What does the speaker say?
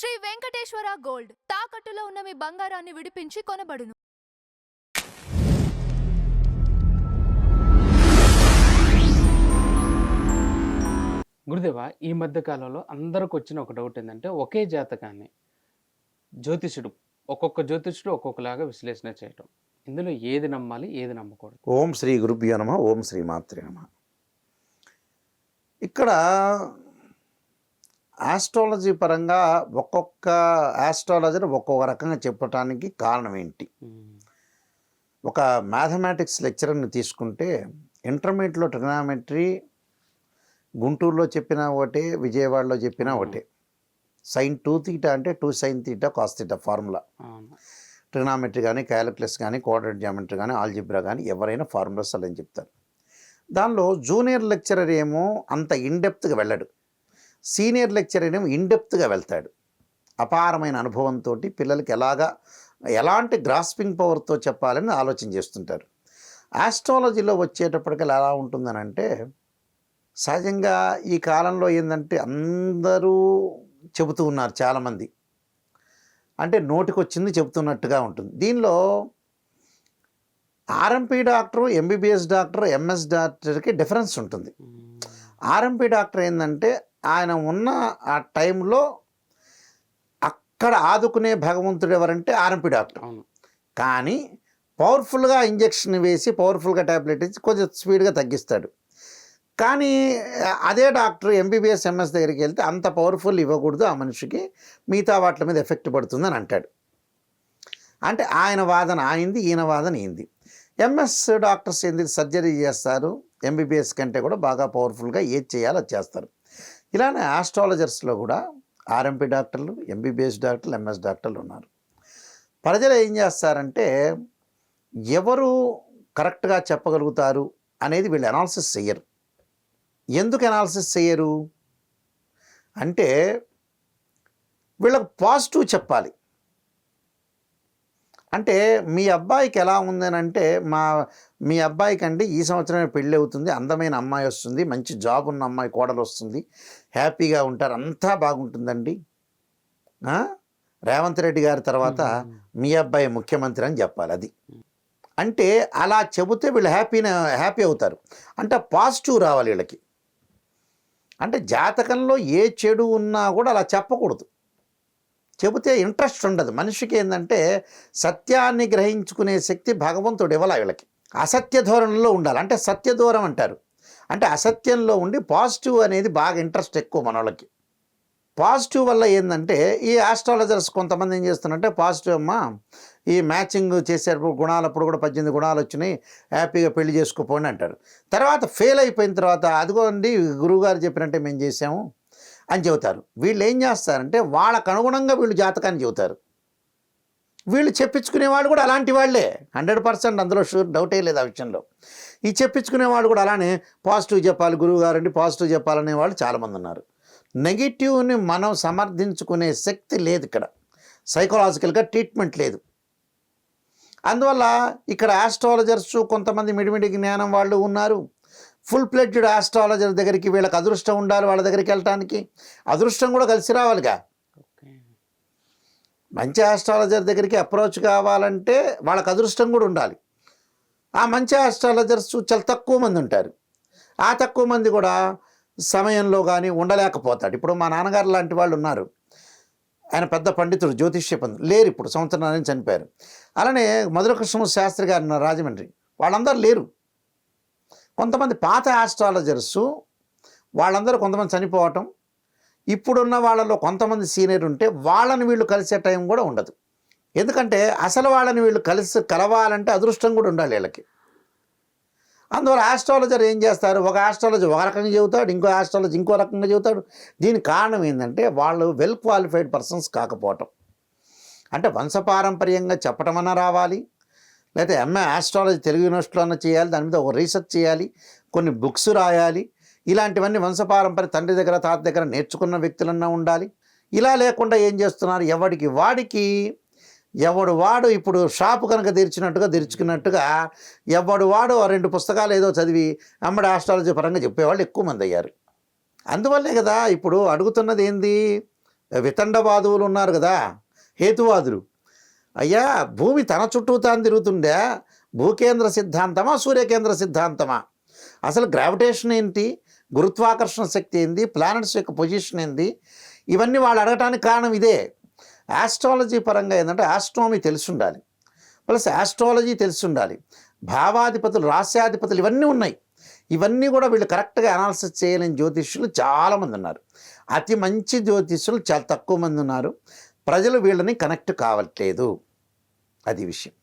Shri Venkateswara gold తాకట్టులో ఉన్న మీ బంగారాన్ని విడిపించి కొనబడును. గురుదేవ, ఈ మధ్య కాలంలో అందరికి వచ్చిన ఒక డౌట్ ఏంటంటే, ఒకే జాతకాన్ని ఒక్కొక్క జ్యోతిష్యుడు ఒక్కొక్కలాగా విశ్లేషణ చేయటం. ఇందులో ఏది నమ్మాలి, ఏది నమ్మకూడదు? ఓం శ్రీ గురుభ్యో నమః. ఓం శ్రీ మాత్రే నమః. ఇక్కడ ఆస్ట్రాలజీ పరంగా ఒక్కొక్క ఆస్ట్రాలజర్ ఒక్కొక్క రకంగా చెప్పటానికి కారణం ఏంటి? ఒక మ్యాథమెటిక్స్ లెక్చరర్ని తీసుకుంటే ఇంటర్మీడియట్లో ట్రిగ్నామెట్రీ గుంటూరులో చెప్పినా ఒకటే, విజయవాడలో చెప్పినా ఒకటే. sin 2θ అంటే 2 sin θ cos θ ఫార్ములా. ట్రిగ్నామెట్రీ కానీ, క్యాలిక్యులస్ కానీ, కోఆర్డినేట్ జామెట్రీ కానీ, ఆల్జిబ్రా కానీ ఎవరైనా ఫార్ములాస్ అని చెప్తారు. దానిలో జూనియర్ లెక్చరర్ ఏమో అంత ఇన్డెప్త్గా వెళ్ళడు, సీనియర్ లెక్చరర్ ఏమో ఇన్డెప్త్గా వెళ్తాడు. అపారమైన అనుభవంతో పిల్లలకి ఎలాంటి గ్రాస్పింగ్ పవర్తో చెప్పాలని ఆలోచన చేస్తుంటారు. ఆస్ట్రాలజీలో వచ్చేటప్పటికి ఎలా ఉంటుందని అంటే, సహజంగా ఈ కాలంలో ఏంటంటే అందరూ చెబుతూ ఉన్నారు చాలామంది, అంటే నోటికొచ్చింది చెబుతున్నట్టుగా ఉంటుంది. దీనిలో RMP doctor, MBBS doctor, MS డాక్టర్కి డిఫరెన్స్ ఉంటుంది. ఆర్ఎంపీ డాక్టర్ ఏంటంటే ఆయన ఉన్న ఆ టైంలో అక్కడ ఆదుకునే భగవంతుడు ఎవరంటే ఆర్ఎంపీ డాక్టర్. కానీ పవర్ఫుల్గా ఇంజెక్షన్ వేసి, పవర్ఫుల్గా ట్యాబ్లెట్ ఇచ్చి కొంచెం స్పీడ్గా తగ్గిస్తాడు. కానీ అదే డాక్టర్ ఎంబీబీఎస్, ఎంఎస్ దగ్గరికి వెళ్తే అంత పవర్ఫుల్ ఇవ్వకూడదు ఆ మనిషికి, మిగతా వాటి మీద ఎఫెక్ట్ పడుతుందని అంటాడు. అంటే ఆయన వాదన ఆయింది, ఈయన వాదన ఏంది. ఎంఎస్ డాక్టర్స్ ఏంది సర్జరీ చేస్తారు, ఎంబీబీఎస్ కంటే కూడా బాగా పవర్ఫుల్గా ఏది చేయాలో అది చేస్తారు. ఇలానే ఆస్ట్రాలజర్స్లో కూడా ఆర్ఎంపీ డాక్టర్లు, ఎంబీబీఎస్ డాక్టర్లు, ఎంఎస్ డాక్టర్లు ఉన్నారు. ప్రజలు ఏం చేస్తారంటే ఎవరు కరెక్ట్గా చెప్పగలుగుతారు అనేది వీళ్ళు అనాలిసిస్ చెయ్యరు. ఎందుకు అనాలిసిస్ చేయరు అంటే, వీళ్ళకు పాజిటివ్ చెప్పాలి. అంటే మీ అబ్బాయికి ఎలా ఉందని అంటే, మీ అబ్బాయికి అండి ఈ సంవత్సరమే పెళ్ళి అవుతుంది, అందమైన అమ్మాయి వస్తుంది, మంచి జాబ్ ఉన్న అమ్మాయి కోడలు వస్తుంది, హ్యాపీగా ఉంటారు, అంతా బాగుంటుందండి, రేవంత్ రెడ్డి గారి తర్వాత మీ అబ్బాయి ముఖ్యమంత్రి అని చెప్పాలి. అది అంటే అలా చెబితే వీళ్ళు హ్యాపీ అవుతారు. అంటే పాజిటివ్ రావాలి వీళ్ళకి. అంటే జాతకంలో ఏ చెడు ఉన్నా కూడా అలా చెప్పకూడదు, చెబితే ఇంట్రెస్ట్ ఉండదు మనిషికి. ఏంటంటే సత్యాన్ని గ్రహించుకునే శక్తి భగవంతుడు ఇవ్వాలి వీళ్ళకి. అసత్య ధోరణిలో ఉండాలి, అంటే సత్య దూరం అంటారు. అంటే అసత్యంలో ఉండి పాజిటివ్ అనేది బాగా ఇంట్రెస్ట్ ఎక్కువ మన వాళ్ళకి. పాజిటివ్ వల్ల ఏంటంటే ఈ ఆస్ట్రాలజర్స్ కొంతమంది ఏం చేస్తున్నారంటే, పాజిటివ్ అమ్మ ఈ మ్యాచింగ్ చేసేటప్పుడు గుణాలప్పుడు కూడా 18 గుణాలు వచ్చినాయి, హ్యాపీగా పెళ్లి చేసుకోపోండి అంటారు. తర్వాత ఫెయిల్ అయిపోయిన తర్వాత అదిగోండి గురువుగారు చెప్పినట్టే మేము చేసాము అని చెబుతారు. వీళ్ళు ఏం చేస్తారంటే వాళ్ళకు అనుగుణంగా వీళ్ళు జాతకాన్ని చెబుతారు. వీళ్ళు చెప్పించుకునేవాళ్ళు కూడా అలాంటి వాళ్ళే, 100% అందులో డౌటే లేదు ఆ విషయంలో. ఈ చెప్పించుకునేవాళ్ళు కూడా అలానే పాజిటివ్ చెప్పాలి గురువుగారు అండి, పాజిటివ్ చెప్పాలనే వాళ్ళు చాలామంది ఉన్నారు. నెగిటివ్ని మనం సమర్థించుకునే శక్తి లేదు ఇక్కడ, సైకలాజికల్గా ట్రీట్మెంట్ లేదు. అందువల్ల ఇక్కడ ఆస్ట్రాలజర్స్ కొంతమంది మిడిమిడి జ్ఞానం వాళ్ళు ఉన్నారు. ఫుల్ ప్లెడ్జ్డ్ ఆస్ట్రాలజర్ దగ్గరికి వీళ్ళకి అదృష్టం ఉండాలి, వాళ్ళ దగ్గరికి వెళ్ళటానికి అదృష్టం కూడా కలిసి రావాలిగా. మంచి ఆస్ట్రాలజర్ దగ్గరికి అప్రోచ్ కావాలంటే వాళ్ళకి అదృష్టం కూడా ఉండాలి. ఆ మంచి ఆస్ట్రాలజర్స్ చాలా తక్కువ మంది ఉంటారు. ఆ తక్కువ మంది కూడా సమయంలో కానీ ఉండలేకపోతాడు. ఇప్పుడు మా నాన్నగారు లాంటి వాళ్ళు ఉన్నారు, ఆయన పెద్ద పండితుడు, జ్యోతిష్య పండితుడు, లేరు ఇప్పుడు, సంవత్సరం చనిపోయారు. అలానే మధురకృష్ణ శాస్త్రి గారు ఉన్నారు రాజమండ్రి, వాళ్ళందరూ లేరు. కొంతమంది పాత ఆస్ట్రాలజర్సు వాళ్ళందరూ కొంతమంది చనిపోవటం, ఇప్పుడున్న వాళ్ళలో కొంతమంది సీనియర్ ఉంటే వాళ్ళని వీళ్ళు కలిసే టైం కూడా ఉండదు. ఎందుకంటే అసలు వాళ్ళని వీళ్ళు కలవాలంటే అదృష్టం కూడా ఉండాలి వీళ్ళకి. అందువల్ల ఆస్ట్రాలజర్ ఏం చేస్తారు, ఒక ఆస్ట్రాలజర్ ఒక రకంగా చెబుతాడు, ఇంకో ఆస్ట్రాలజర్ ఇంకో రకంగా చెబుతాడు. దీనికి కారణం ఏంటంటే వాళ్ళు వెల్ క్వాలిఫైడ్ పర్సన్స్ కాకపోవటం. అంటే వంశపారంపర్యంగా చెప్పటం అన్నా రావాలి, లేకపోతే ఎంఏ ఆస్ట్రాలజీ తెలుగు యూనివర్సిటీలో అన్నా చేయాలి, దాని మీద ఒక రీసెర్చ్ చేయాలి, కొన్ని బుక్స్ రాయాలి. ఇలాంటివన్నీ వంశపారంపర్య తండ్రి దగ్గర తాత దగ్గర నేర్చుకున్న వ్యక్తులన్నా ఉండాలి. ఇలా లేకుండా ఏం చేస్తున్నారు, ఎవడు వాడు ఇప్పుడు షాపు కనుక తెరుచుకున్నట్టుగా ఎవడు వాడు 2 పుస్తకాలు ఏదో చదివి అమ్మడి ఆస్ట్రాలజీ పరంగా చెప్పేవాళ్ళు ఎక్కువ మంది అయ్యారు. అందువల్లే కదా ఇప్పుడు అడుగుతున్నది ఏంది, వితండవాదువులు ఉన్నారు కదా, హేతువాదులు. అయ్యా భూమి తన చుట్టూ తాను తిరుగుతుండే, భూకేంద్ర సిద్ధాంతమా సూర్యకేంద్ర సిద్ధాంతమా, అసలు గ్రావిటేషన్ ఏంటి, గురుత్వాకర్షణ శక్తి ఏంది, ప్లానెట్స్ యొక్క పొజిషన్ ఏంది, ఇవన్నీ వాళ్ళు అడగటానికి కారణం ఇదే. ఆస్ట్రాలజీ పరంగా ఏంటంటే ఆస్ట్రానమీ తెలిసి ఉండాలి, ప్లస్ ఆస్ట్రాలజీ తెలిసి ఉండాలి, భావాధిపతులు రాస్యాధిపతులు ఇవన్నీ ఉన్నాయి. ఇవన్నీ కూడా వీళ్ళు కరెక్ట్గా అనాలిసిస్ చేయలేని జ్యోతిష్యులు చాలామంది ఉన్నారు. అతి మంచి జ్యోతిష్యులు చాలా తక్కువ మంది ఉన్నారు. ప్రజలు వీళ్ళని కనెక్ట్ కావట్లేదు, అది విషయం.